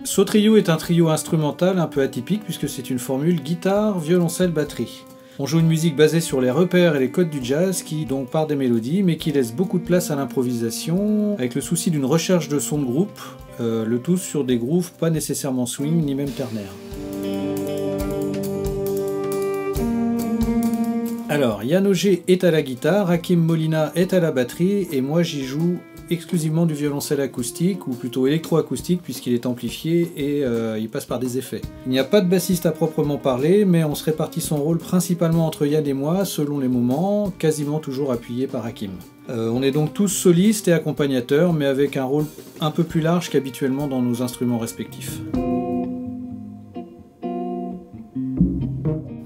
Ce trio est un trio instrumental un peu atypique puisque c'est une formule guitare, violoncelle, batterie. On joue une musique basée sur les repères et les codes du jazz qui donc part des mélodies mais qui laisse beaucoup de place à l'improvisation avec le souci d'une recherche de son de groupe, le tout sur des grooves pas nécessairement swing ni même ternaires. Alors, Yann Auger est à la guitare, Hakim Molina est à la batterie et moi j'y joue exclusivement du violoncelle acoustique, ou plutôt électroacoustique puisqu'il est amplifié et il passe par des effets. Il n'y a pas de bassiste à proprement parler, mais on se répartit son rôle principalement entre Yann et moi, selon les moments, quasiment toujours appuyé par Hakim. On est donc tous solistes et accompagnateurs, mais avec un rôle un peu plus large qu'habituellement dans nos instruments respectifs.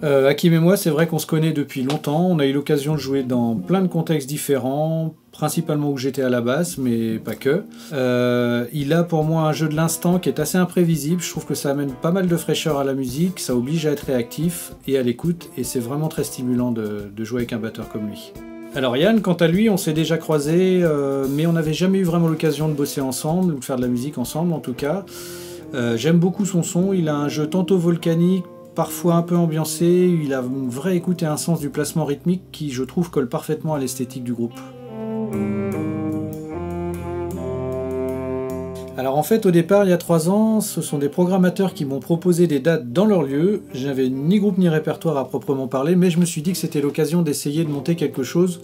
Hakim et moi, c'est vrai qu'on se connaît depuis longtemps, on a eu l'occasion de jouer dans plein de contextes différents, principalement où j'étais à la basse, mais pas que. Il a pour moi un jeu de l'instant qui est assez imprévisible, je trouve que ça amène pas mal de fraîcheur à la musique, ça oblige à être réactif et à l'écoute, et c'est vraiment très stimulant de jouer avec un batteur comme lui. Alors Yann, quant à lui, on s'est déjà croisés, mais on n'avait jamais eu vraiment l'occasion de bosser ensemble, ou de faire de la musique ensemble en tout cas. J'aime beaucoup son son, il a un jeu tantôt volcanique, parfois un peu ambiancé, il a une vraie écoute et un sens du placement rythmique qui, je trouve, colle parfaitement à l'esthétique du groupe. Alors en fait, au départ, il y a 3 ans, ce sont des programmateurs qui m'ont proposé des dates dans leur lieu. Je n'avais ni groupe ni répertoire à proprement parler, mais je me suis dit que c'était l'occasion d'essayer de monter quelque chose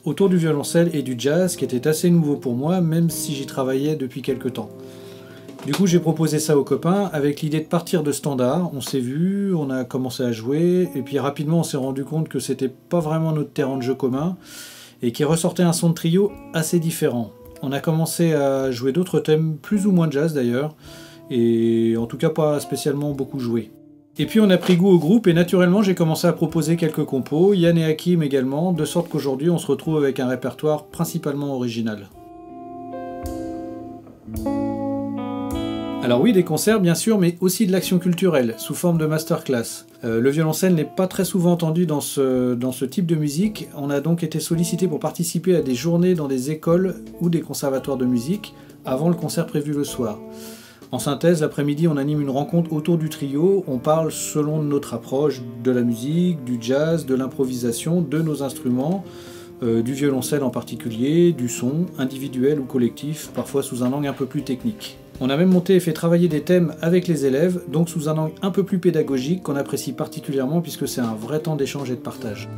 autour du violoncelle et du jazz, qui était assez nouveau pour moi, même si j'y travaillais depuis quelque temps. Du coup, j'ai proposé ça aux copains avec l'idée de partir de standard. On s'est vu, on a commencé à jouer, et puis rapidement on s'est rendu compte que c'était pas vraiment notre terrain de jeu commun, et qu'il ressortait un son de trio assez différent. On a commencé à jouer d'autres thèmes, plus ou moins jazz d'ailleurs, et en tout cas pas spécialement beaucoup joué. Et puis on a pris goût au groupe, et naturellement j'ai commencé à proposer quelques compos, Yann et Hakim également, de sorte qu'aujourd'hui on se retrouve avec un répertoire principalement original. Alors oui, des concerts bien sûr, mais aussi de l'action culturelle, sous forme de masterclass. Le violoncelle n'est pas très souvent entendu dans ce type de musique, on a donc été sollicité pour participer à des journées dans des écoles ou des conservatoires de musique, avant le concert prévu le soir. En synthèse, l'après-midi on anime une rencontre autour du trio, on parle selon notre approche de la musique, du jazz, de l'improvisation, de nos instruments, du violoncelle en particulier, du son, individuel ou collectif, parfois sous un angle un peu plus technique. On a même monté et fait travailler des thèmes avec les élèves, donc sous un angle un peu plus pédagogique qu'on apprécie particulièrement puisque c'est un vrai temps d'échange et de partage.